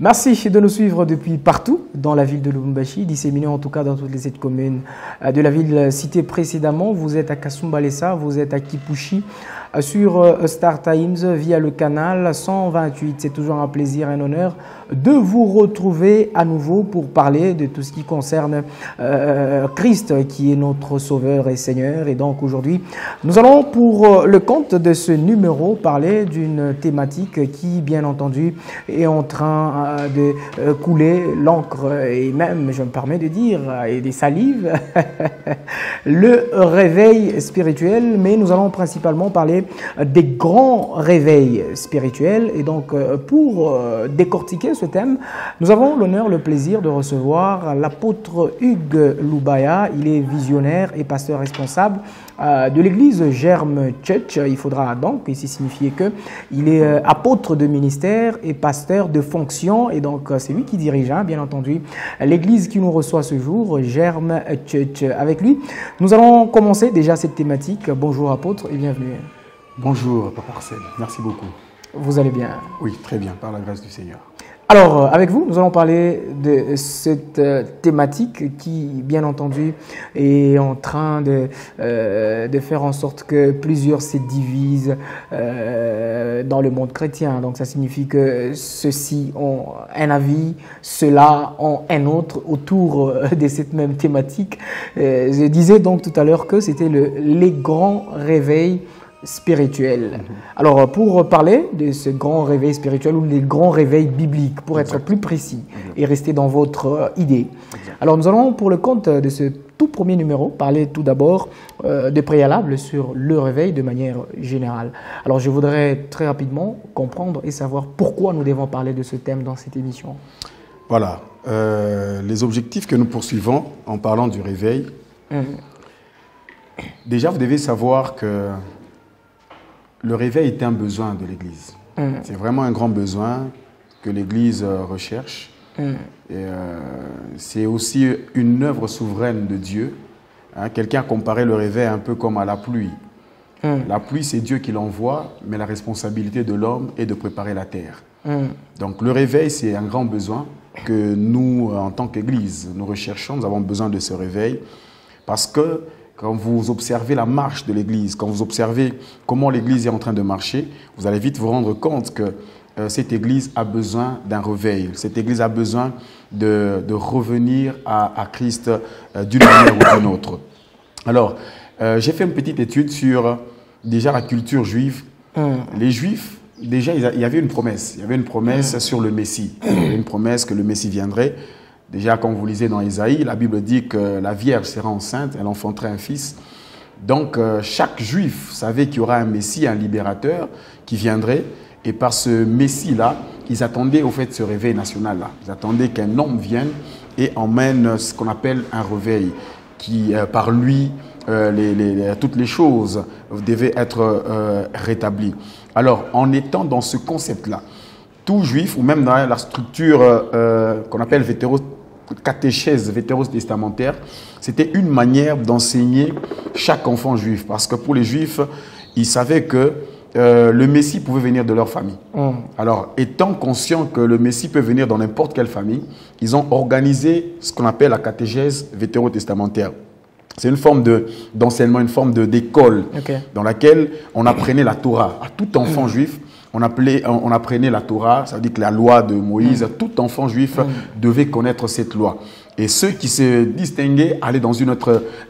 Merci de nous suivre depuis partout dans la ville de Lubumbashi, disséminés en tout cas dans toutes les 7 communes de la ville citée précédemment. Vous êtes à Kasumbalesa, vous êtes à Kipushi, sur Star Times via le canal 128. C'est toujours un plaisir et un honneur de vous retrouver à nouveau pour parler de tout ce qui concerne Christ qui est notre Sauveur et Seigneur. Et donc aujourd'hui, nous allons pour le compte de ce numéro parler d'une thématique qui, bien entendu, est en train de couler l'encre et même, je me permets de dire, et des salives, le réveil spirituel. Mais nous allons principalement parler des grands réveils spirituels. Et donc, pour décortiquer ce thème, nous avons l'honneur, le plaisir de recevoir l'apôtre Hugues Loubaya. Il est visionnaire et pasteur responsable de l'église Germe Church. Il faudra donc ici signifier qu'il est apôtre de ministère et pasteur de fonction. Et donc, c'est lui qui dirige, bien entendu, l'église qui nous reçoit ce jour, Germe Church. Avec lui, nous allons commencer déjà cette thématique. Bonjour apôtre et bienvenue. Bonjour Papa Arsène, merci beaucoup. Vous allez bien? Oui, très bien, par la grâce du Seigneur. Alors, avec vous, nous allons parler de cette thématique qui, bien entendu, est en train de faire en sorte que plusieurs se divisent dans le monde chrétien. Donc, ça signifie que ceux-ci ont un avis, ceux-là ont un autre autour de cette même thématique. Je disais donc tout à l'heure que c'était les grands réveils spirituel. Alors, pour parler de ce grand réveil spirituel ou des grands réveils bibliques, pour être plus précis et rester dans votre idée. Alors, nous allons, pour le compte de ce tout premier numéro, parler tout d'abord de préalable sur le réveil de manière générale. Alors, je voudrais très rapidement comprendre et savoir pourquoi nous devons parler de ce thème dans cette émission. Voilà. Les objectifs que nous poursuivons en parlant du réveil. Déjà, vous devez savoir que le réveil est un besoin de l'Église. C'est vraiment un grand besoin que l'Église recherche. C'est aussi une œuvre souveraine de Dieu. Quelqu'un a comparé le réveil un peu comme à la pluie. La pluie, c'est Dieu qui l'envoie, mais la responsabilité de l'homme est de préparer la terre. Donc le réveil, c'est un grand besoin que nous, en tant qu'Église, nous recherchons. Nous avons besoin de ce réveil parce que quand vous observez la marche de l'Église, quand vous observez comment l'Église est en train de marcher, vous allez vite vous rendre compte que cette Église a besoin d'un réveil. Cette Église a besoin de revenir à Christ d'une manière ou d'une autre. Alors, j'ai fait une petite étude sur déjà la culture juive. Les Juifs, déjà, il y avait une promesse. Il y avait une promesse sur le Messie. Il y avait une promesse que le Messie viendrait. Déjà, quand vous lisez dans Isaïe, la Bible dit que la Vierge sera enceinte, elle enfanterait un fils. Donc, chaque Juif savait qu'il y aura un Messie, un libérateur qui viendrait. Et par ce Messie-là, ils attendaient au fait ce réveil national-là. Ils attendaient qu'un homme vienne et emmène ce qu'on appelle un réveil, qui par lui, toutes les choses devaient être rétablies. Alors, en étant dans ce concept-là, tout Juif, ou même dans la structure qu'on appelle catéchèse vétérotestamentaire, c'était une manière d'enseigner chaque enfant juif. Parce que pour les Juifs, ils savaient que le Messie pouvait venir de leur famille. Alors, étant conscients que le Messie peut venir dans n'importe quelle famille, ils ont organisé ce qu'on appelle la catéchèse vétérotestamentaire. C'est une forme d'enseignement, une forme d'école dans laquelle on apprenait la Torah à tout enfant juif. On apprenait la Torah, ça veut dire que la loi de Moïse, tout enfant juif devait connaître cette loi. Et ceux qui se distinguaient allaient dans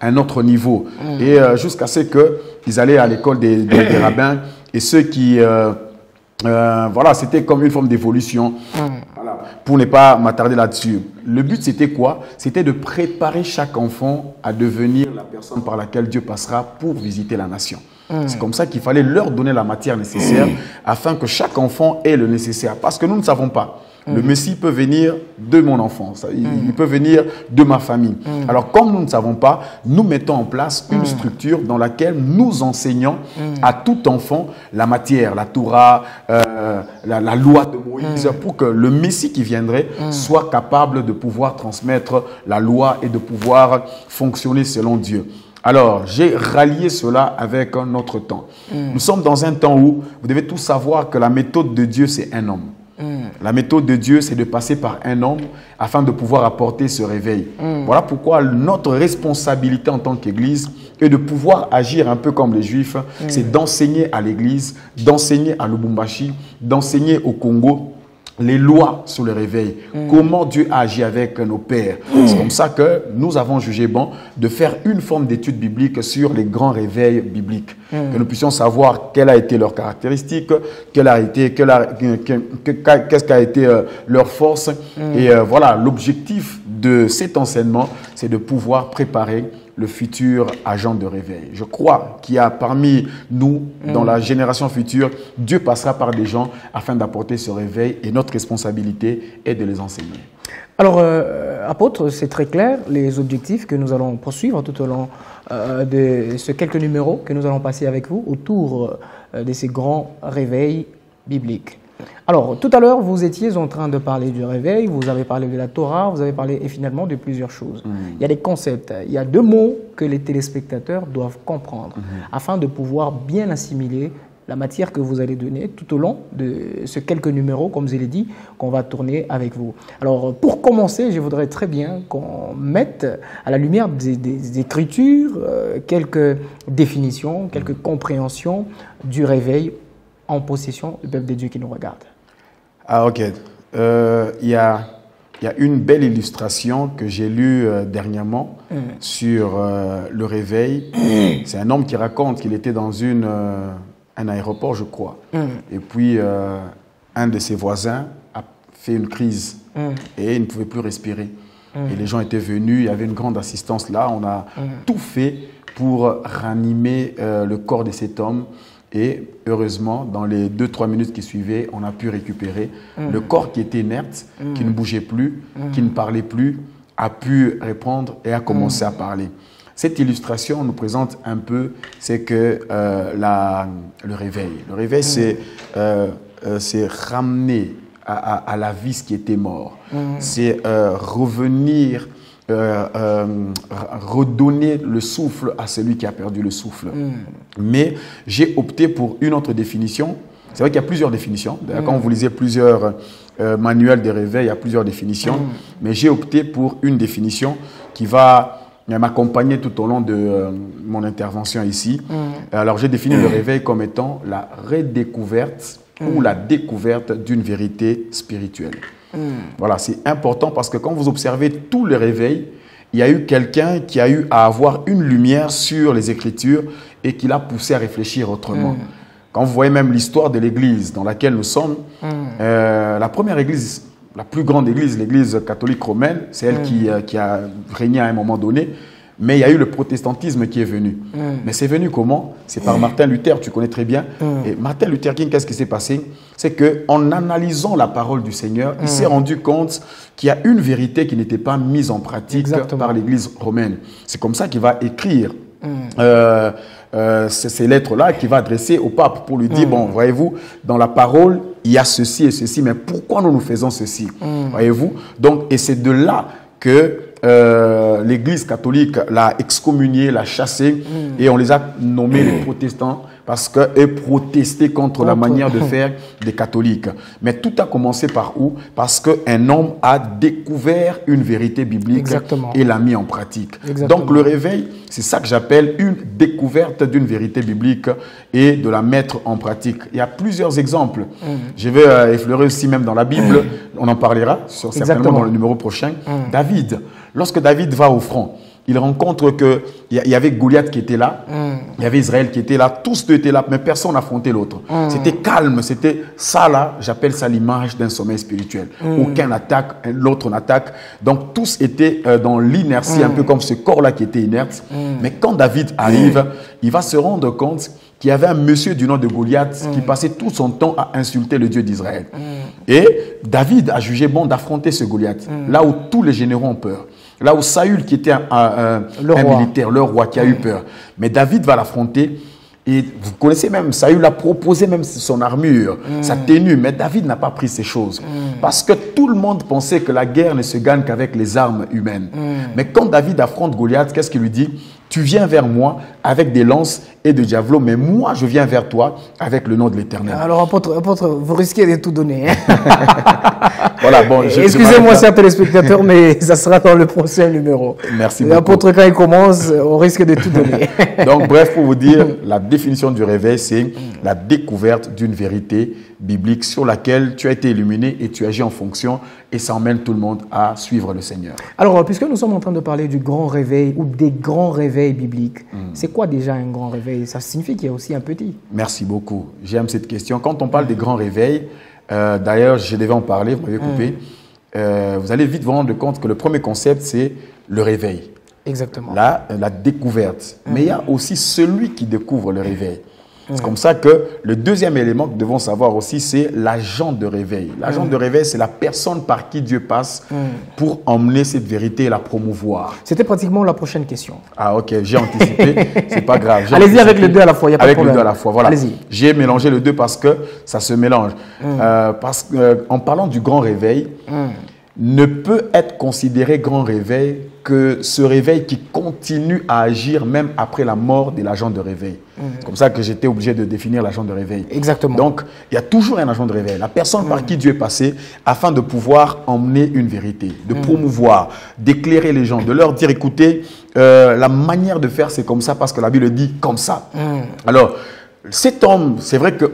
un autre niveau. Et jusqu'à ce qu'ils allaient à l'école des rabbins. Et ceux qui... voilà, c'était comme une forme d'évolution. Voilà, pour ne pas m'attarder là-dessus. Le but, c'était quoi? C'était de préparer chaque enfant à devenir la personne par laquelle Dieu passera pour visiter la nation. C'est comme ça qu'il fallait leur donner la matière nécessaire afin que chaque enfant ait le nécessaire. Parce que nous ne savons pas. Le Messie peut venir de mon enfance, il peut venir de ma famille. Alors, comme nous ne savons pas, nous mettons en place une structure dans laquelle nous enseignons à tout enfant la matière, la Torah, la loi de Moïse, pour que le Messie qui viendrait soit capable de pouvoir transmettre la loi et de pouvoir fonctionner selon Dieu. Alors, j'ai rallié cela avec notre temps. Nous sommes dans un temps où vous devez tous savoir que la méthode de Dieu, c'est un homme. La méthode de Dieu, c'est de passer par un homme afin de pouvoir apporter ce réveil. Voilà pourquoi notre responsabilité en tant qu'Église est de pouvoir agir un peu comme les Juifs. C'est d'enseigner à l'Église, d'enseigner à Lubumbashi, d'enseigner au Congo les lois sur le réveil, comment Dieu a agi avec nos pères. C'est comme ça que nous avons jugé bon de faire une forme d'étude biblique sur les grands réveils bibliques. Que nous puissions savoir quelle a été leur caractéristique, qu'est-ce qu'a été leur force. Et voilà, l'objectif de cet enseignement, c'est de pouvoir préparer le futur agent de réveil. Je crois qu'il y a parmi nous, dans la génération future, Dieu passera par des gens afin d'apporter ce réveil et notre responsabilité est de les enseigner. Alors, apôtre, c'est très clair, les objectifs que nous allons poursuivre tout au long de ces quelques numéros que nous allons passer avec vous autour de ces grands réveils bibliques. Alors, tout à l'heure, vous étiez en train de parler du réveil, vous avez parlé de la Torah, vous avez parlé et finalement de plusieurs choses. Il y a des concepts, il y a 2 mots que les téléspectateurs doivent comprendre afin de pouvoir bien assimiler la matière que vous allez donner tout au long de ces quelques numéros, comme je l'ai dit, qu'on va tourner avec vous. Alors, pour commencer, je voudrais très bien qu'on mette à la lumière des Écritures quelques définitions, quelques compréhensions du réveil en possession du peuple de Dieu qui nous regarde. Ah, ok. Il y a une belle illustration que j'ai lue dernièrement sur le réveil. C'est un homme qui raconte qu'il était dans un aéroport, je crois. Et puis, un de ses voisins a fait une crise et il ne pouvait plus respirer. Et les gens étaient venus, il y avait une grande assistance là. On a tout fait pour ranimer le corps de cet homme. Et heureusement, dans les 2-3 minutes qui suivaient, on a pu récupérer le corps qui était inerte, qui ne bougeait plus, qui ne parlait plus, a pu répondre et a commencé à parler. Cette illustration nous présente un peu, c'est que le réveil. Le réveil, c'est ramener à la vie ce qui était mort. C'est revenir, redonner le souffle à celui qui a perdu le souffle. Mais j'ai opté pour une autre définition. C'est vrai qu'il y a plusieurs définitions. Quand vous lisez plusieurs manuels de réveil, il y a plusieurs définitions. Mais j'ai opté pour une définition qui va m'accompagner tout au long de mon intervention ici. Alors, j'ai défini le réveil comme étant la redécouverte ou la découverte d'une vérité spirituelle. Voilà, c'est important parce que quand vous observez tout le réveil, il y a eu quelqu'un qui a eu à avoir une lumière sur les Écritures et qui l'a poussé à réfléchir autrement. Quand vous voyez même l'histoire de l'Église dans laquelle nous sommes, la première Église, la plus grande Église, l'Église catholique romaine, c'est elle qui a régné à un moment donné. Mais il y a eu le protestantisme qui est venu. Mais c'est venu comment? C'est par Martin Luther, tu connais très bien. Et Martin Luther King, qu'est-ce qui s'est passé? C'est qu'en analysant la parole du Seigneur, il s'est rendu compte qu'il y a une vérité qui n'était pas mise en pratique par l'Église romaine. C'est comme ça qu'il va écrire ces lettres-là qu'il va adresser au pape pour lui dire, bon, voyez-vous, dans la parole, il y a ceci et ceci, mais pourquoi nous faisons ceci? Voyez-vous? Donc, et c'est de là que l'Église catholique l'a excommunié, l'a chassé, et on les a nommés les protestants parce qu'ils protestaient contre la manière de faire des catholiques. Mais tout a commencé par où? Parce qu'un homme a découvert une vérité biblique et l'a mis en pratique. Donc le réveil, c'est ça que j'appelle une découverte d'une vérité biblique et de la mettre en pratique. Il y a plusieurs exemples. Je vais effleurer aussi même dans la Bible, on en parlera certainement dans le numéro prochain. David, lorsque David va au front, il rencontre qu'il y avait Goliath qui était là, il y avait Israël qui était là, tous deux étaient là, mais personne n'affrontait l'autre. C'était calme, c'était ça là, j'appelle ça l'image d'un sommeil spirituel. Aucun attaque, l'autre n'attaque. Donc tous étaient dans l'inertie, un peu comme ce corps-là qui était inerte. Mais quand David arrive, il va se rendre compte qu'il y avait un monsieur du nom de Goliath qui passait tout son temps à insulter le Dieu d'Israël. Et David a jugé bon d'affronter ce Goliath, là où tous les généraux ont peur. Là où Saül, qui était un militaire, le roi, qui a eu peur. Mais David va l'affronter. Et vous connaissez même, Saül a proposé même son armure, sa tenue. Mais David n'a pas pris ces choses. Parce que tout le monde pensait que la guerre ne se gagne qu'avec les armes humaines. Mais quand David affronte Goliath, qu'est-ce qu'il lui dit? Tu viens vers moi avec des lances et de javelots, mais moi, je viens vers toi avec le nom de l'Éternel. Alors, apôtre, vous risquez de tout donner. Hein? Voilà, bon, excusez-moi, chers téléspectateurs, mais ça sera dans le prochain numéro. Merci beaucoup. L'apôtre, quand il commence, on risque de tout donner. Donc, bref, pour vous dire, la définition du réveil, c'est la découverte d'une vérité biblique sur laquelle tu as été illuminé et tu agis en fonction, et ça emmène tout le monde à suivre le Seigneur. Alors, puisque nous sommes en train de parler du grand réveil ou des grands réveils bibliques, c'est quoi déjà un grand réveil? Ça signifie qu'il y a aussi un petit. Merci beaucoup. J'aime cette question. Quand on parle des grands réveils, d'ailleurs, je devais en parler, vous m'avez coupé, vous allez vite vous rendre compte que le premier concept, c'est le réveil. Exactement. La découverte. Mais il y a aussi celui qui découvre le réveil. C'est comme ça que le deuxième élément que nous devons savoir aussi, c'est l'agent de réveil. L'agent de réveil, c'est la personne par qui Dieu passe pour emmener cette vérité et la promouvoir. C'était pratiquement la prochaine question. Ah ok, j'ai anticipé, c'est pas grave. Allez-y avec les deux à la fois, il n'y a pas de problème. Avec les deux à la fois, voilà. Allez-y. J'ai mélangé les deux parce que ça se mélange. Parce qu'en parlant du grand réveil, ne peut être considéré grand réveil que ce réveil qui continue à agir même après la mort de l'agent de réveil. C'est comme ça que j'étais obligé de définir l'agent de réveil. Exactement. Donc, il y a toujours un agent de réveil, la personne par qui Dieu est passé afin de pouvoir emmener une vérité, de promouvoir, d'éclairer les gens, de leur dire, écoutez, la manière de faire, c'est comme ça parce que la Bible dit comme ça. Alors, cet homme, c'est vrai que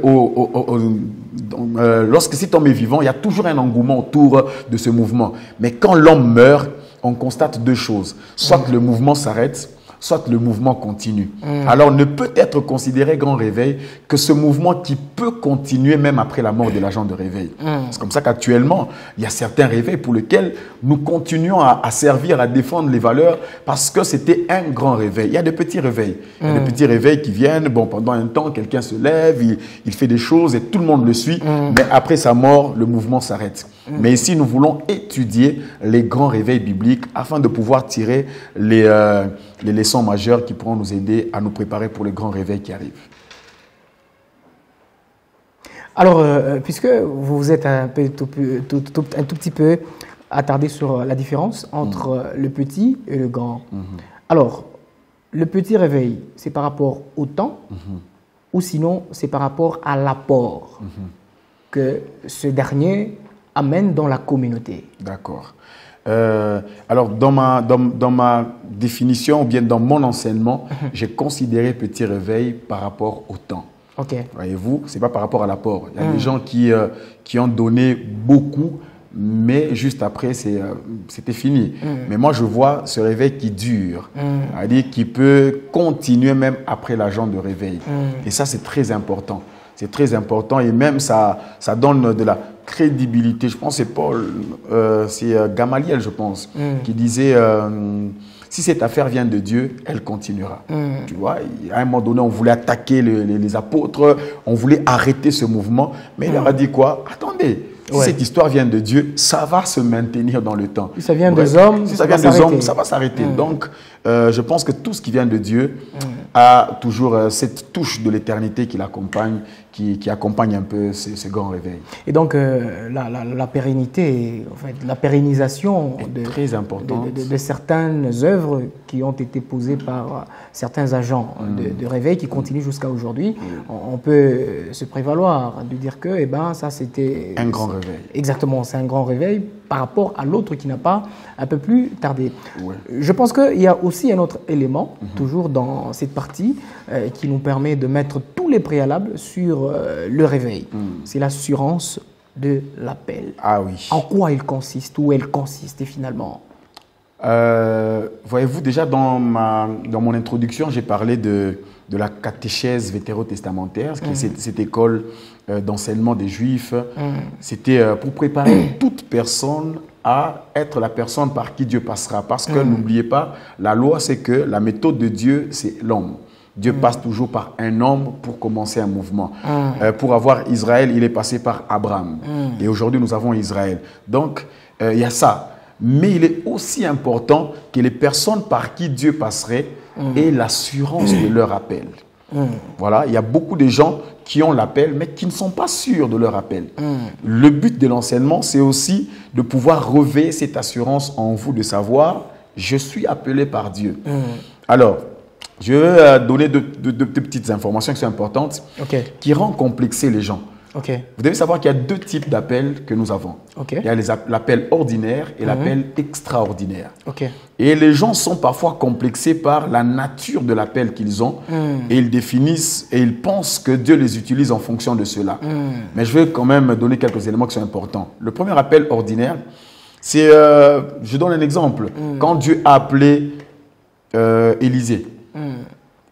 lorsque cet homme est vivant, il y a toujours un engouement autour de ce mouvement. Mais quand l'homme meurt, on constate deux choses. Soit le mouvement s'arrête, soit le mouvement continue. Alors, ne peut être considéré grand réveil que ce mouvement qui peut continuer même après la mort de l'agent de réveil. C'est comme ça qu'actuellement, il y a certains réveils pour lesquels nous continuons à servir, à défendre les valeurs parce que c'était un grand réveil. Il y a des petits réveils. Il y a des petits réveils qui viennent, bon, pendant un temps, quelqu'un se lève, il fait des choses et tout le monde le suit. Mais après sa mort, le mouvement s'arrête. Mais ici, nous voulons étudier les grands réveils bibliques afin de pouvoir tirer les leçons majeures qui pourront nous aider à nous préparer pour les grands réveils qui arrivent. Alors, puisque vous vous êtes un tout petit peu attardé sur la différence entre le petit et le grand. Alors, le petit réveil, c'est par rapport au temps ou sinon c'est par rapport à l'apport que ce dernier amène dans la communauté. D'accord. Alors, dans ma définition, ou bien dans mon enseignement, j'ai considéré petit réveil par rapport au temps. Ok. Voyez-vous, ce n'est pas par rapport à l'apport. Il y a des gens qui ont donné beaucoup, mais juste après, c'était fini. Mais moi, je vois ce réveil qui dure, c'est-à-dire qui peut continuer même après l'agent de réveil. Et ça, c'est très important. C'est très important et même ça donne de la crédibilité. Je pense que c'est Paul, c'est Gamaliel, je pense, qui disait si cette affaire vient de Dieu, elle continuera. Tu vois, à un moment donné, on voulait attaquer les apôtres, on voulait arrêter ce mouvement, mais il leur a dit quoi? Attendez, si cette histoire vient de Dieu, ça va se maintenir dans le temps. Si ça vient des hommes, si ça vient des hommes, ça va s'arrêter. Donc, je pense que tout ce qui vient de Dieu a toujours cette touche de l'éternité qui l'accompagne, qui accompagne un peu ce grand réveil. Et donc, la pérennité, en fait, la pérennisation très importante de certaines œuvres qui ont été posées par certains agents de réveil qui continuent jusqu'à aujourd'hui, on peut se prévaloir de dire que ça c'était un grand réveil. Exactement, c'est un grand réveil par rapport à l'autre qui n'a pas un peu plus tardé. Je pense qu'il y a aussi un autre élément, toujours dans cette partie, qui nous permet de mettre tous les préalables sur le réveil. C'est l'assurance de l'appel. Ah oui. En quoi il consiste, où elle consiste finalement? Voyez-vous, déjà dans mon introduction, j'ai parlé de la catéchèse vétérotestamentaire, qui est cette école d'enseignement des Juifs. C'était pour préparer toute personne à être la personne par qui Dieu passera. Parce que n'oubliez pas, la loi, c'est que la méthode de Dieu, c'est l'homme. Dieu passe toujours par un homme pour commencer un mouvement. Pour avoir Israël, il est passé par Abraham. Et aujourd'hui, nous avons Israël. Donc, il y a ça. Mais il est aussi important que les personnes par qui Dieu passerait aient l'assurance de leur appel. Voilà, il y a beaucoup de gens qui ont l'appel, mais qui ne sont pas sûrs de leur appel. Le but de l'enseignement, c'est aussi de pouvoir revêtir cette assurance en vous, de savoir, je suis appelé par Dieu. Alors, Je vais donner deux petites informations qui sont importantes, qui rendent complexer les gens. Vous devez savoir qu'il y a deux types d'appels que nous avons. Il y a l'appel ordinaire et l'appel extraordinaire. Et les gens sont parfois complexés par la nature de l'appel qu'ils ont et ils définissent et ils pensent que Dieu les utilise en fonction de cela. Mais je vais quand même donner quelques éléments qui sont importants. Le premier appel ordinaire, c'est, je donne un exemple, quand Dieu a appelé Élisée.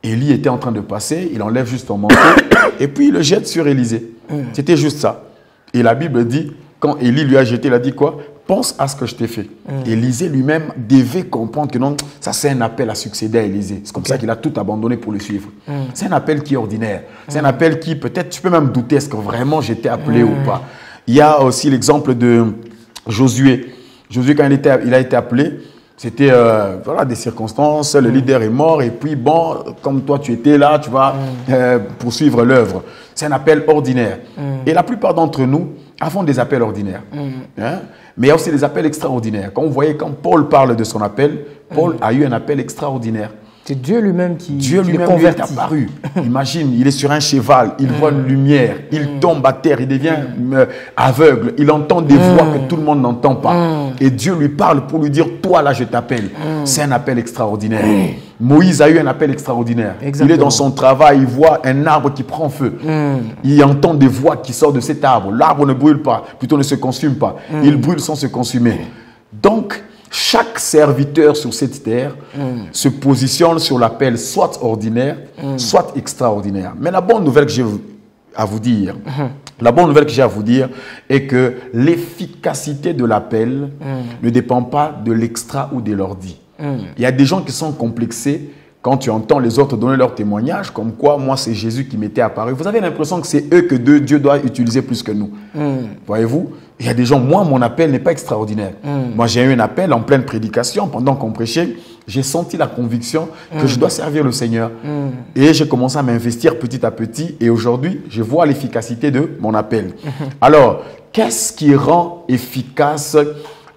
Élie était en train de passer, il enlève juste son manteau et puis il le jette sur Élisée. C'était juste ça. Et la Bible dit, quand Élie lui a jeté, il a dit quoi? Pense à ce que je t'ai fait. Élisée lui-même devait comprendre que non, ça c'est un appel à succéder à Élisée. C'est comme ça qu'il a tout abandonné pour le suivre. C'est un appel qui est ordinaire. C'est un appel qui peut-être, tu peux même douter, est-ce que vraiment j'étais appelé ou pas. Il y a aussi l'exemple de Josué. Josué, quand il a été appelé, c'était voilà, des circonstances, le leader est mort et puis bon, comme toi tu étais là, tu vas poursuivre l'œuvre. C'est un appel ordinaire. Et la plupart d'entre nous avons des appels ordinaires. Hein? Mais il y a aussi des appels extraordinaires. Quand vous voyez, quand Paul parle de son appel, Paul a eu un appel extraordinaire. C'est Dieu lui-même qui Dieu lui-même lui est apparu. Imagine, il est sur un cheval, il voit une lumière, il tombe à terre, il devient aveugle, il entend des voix que tout le monde n'entend pas. Et Dieu lui parle pour lui dire, toi là je t'appelle. C'est un appel extraordinaire. Moïse a eu un appel extraordinaire. Il est dans son travail, il voit un arbre qui prend feu. Il entend des voix qui sortent de cet arbre. L'arbre ne brûle pas, plutôt ne se consume pas. Il brûle sans se consumer. Donc, chaque serviteur sur cette terre se positionne sur l'appel soit ordinaire, soit extraordinaire. Mais la bonne nouvelle que j'ai à vous dire, est que l'efficacité de l'appel ne dépend pas de l'extra ou de l'ordi. Il y a des gens qui sont complexés quand tu entends les autres donner leur témoignage, comme quoi, moi, c'est Jésus qui m'était apparu. Vous avez l'impression que c'est eux que Dieu doit utiliser plus que nous. Voyez-vous? Il y a des gens, moi, mon appel n'est pas extraordinaire. Moi, j'ai eu un appel en pleine prédication, pendant qu'on prêchait, j'ai senti la conviction que je dois servir le Seigneur. Et j'ai commencé à m'investir petit à petit. Et aujourd'hui, je vois l'efficacité de mon appel. Alors, qu'est-ce qui rend efficace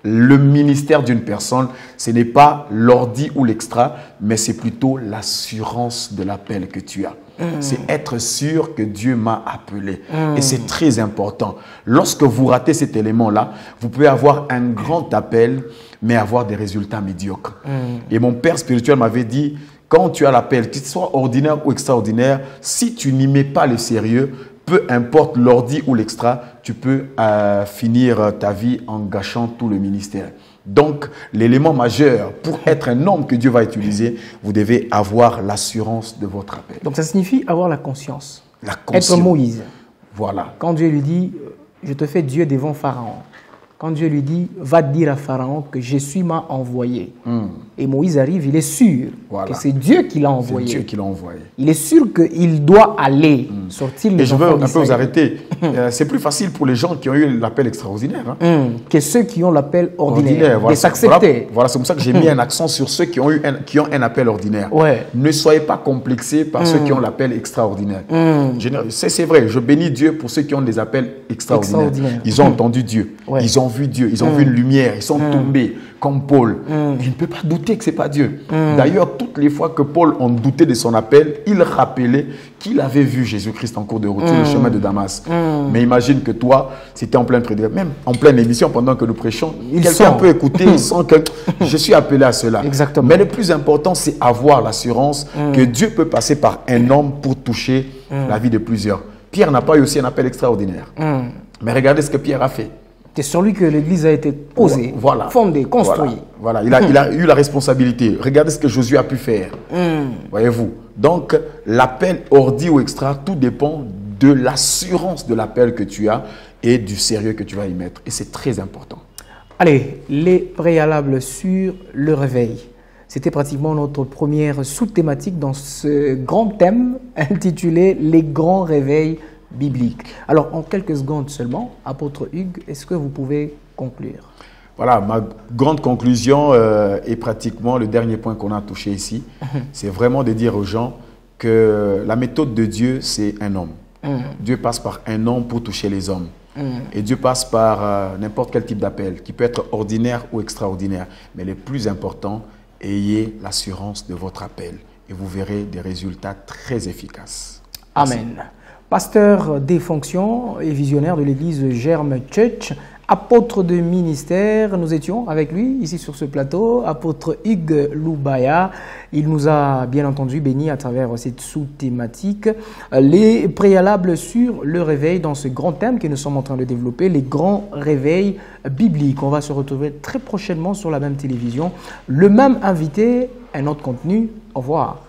le ministère d'une personne? Ce n'est pas l'ordi ou l'extra, mais c'est plutôt l'assurance de l'appel que tu as. C'est être sûr que Dieu m'a appelé. Et c'est très important. Lorsque vous ratez cet élément-là, vous pouvez avoir un grand appel, mais avoir des résultats médiocres. Et mon père spirituel m'avait dit, quand tu as l'appel, qu'il soit ordinaire ou extraordinaire, si tu n'y mets pas le sérieux, peu importe l'ordi ou l'extra, tu peux finir ta vie en gâchant tout le ministère. Donc, l'élément majeur pour être un homme que Dieu va utiliser, vous devez avoir l'assurance de votre appel. Donc, ça signifie avoir la conscience. La conscience. Être Moïse. Voilà. Quand Dieu lui dit, je te fais Dieu devant Pharaon. Quand Dieu lui dit, va dire à Pharaon que Jésus m'a envoyé. Et Moïse arrive, il est sûr que c'est Dieu qui l'a envoyé. C'est Dieu qui l'a envoyé. Il est sûr qu'il doit aller sortir les enfants d'Israël. Et je veux un peu vous arrêter. C'est plus facile pour les gens qui ont eu l'appel extraordinaire. Que ceux qui ont l'appel ordinaire. Voilà, de s'accepter. Voilà, c'est comme ça que j'ai mis un accent sur ceux qui ont un appel ordinaire. Ne soyez pas complexés par ceux qui ont l'appel extraordinaire. C'est vrai, je bénis Dieu pour ceux qui ont des appels extraordinaires. Ils ont entendu Dieu. Ils ont vu Dieu, ils ont vu une lumière, ils sont tombés comme Paul. Il ne peut pas douter que ce n'est pas Dieu. D'ailleurs, toutes les fois que Paul en doutait de son appel, il rappelait qu'il avait vu Jésus-Christ en cours de route sur le chemin de Damas. Mais imagine que toi, c'était en pleine prédication, même en pleine émission pendant que nous prêchons, quelqu'un peut écouter, il sent que je suis appelé à cela. Exactement. Mais le plus important, c'est avoir l'assurance que Dieu peut passer par un homme pour toucher la vie de plusieurs. Pierre n'a pas eu aussi un appel extraordinaire. Mais regardez ce que Pierre a fait. C'est sur lui que l'Église a été posée, fondée, construite. Voilà. Il a eu la responsabilité. Regardez ce que Josué a pu faire. Voyez-vous. Donc, l'appel ordi ou extra, tout dépend de l'assurance de l'appel que tu as et du sérieux que tu vas y mettre. Et c'est très important. Allez, les préalables sur le réveil. C'était pratiquement notre première sous-thématique dans ce grand thème intitulé « Les grands réveils bibliques ». Alors, en quelques secondes seulement, apôtre Hugues, est-ce que vous pouvez conclure? Voilà, ma grande conclusion est pratiquement le dernier point qu'on a touché ici. C'est vraiment de dire aux gens que la méthode de Dieu, c'est un homme. Dieu passe par un homme pour toucher les hommes. Et Dieu passe par n'importe quel type d'appel, qui peut être ordinaire ou extraordinaire. Mais le plus important, ayez l'assurance de votre appel. et vous verrez des résultats très efficaces. Amen. Pasteur des fonctions et visionnaire de l'église Germe Church, apôtre de ministère, nous étions avec lui ici sur ce plateau, apôtre Hugues Loubaya. Il nous a bien entendu bénis à travers cette sous-thématique, les préalables sur le réveil dans ce grand thème que nous sommes en train de développer, les grands réveils bibliques. On va se retrouver très prochainement sur la même télévision, le même invité, un autre contenu. Au revoir.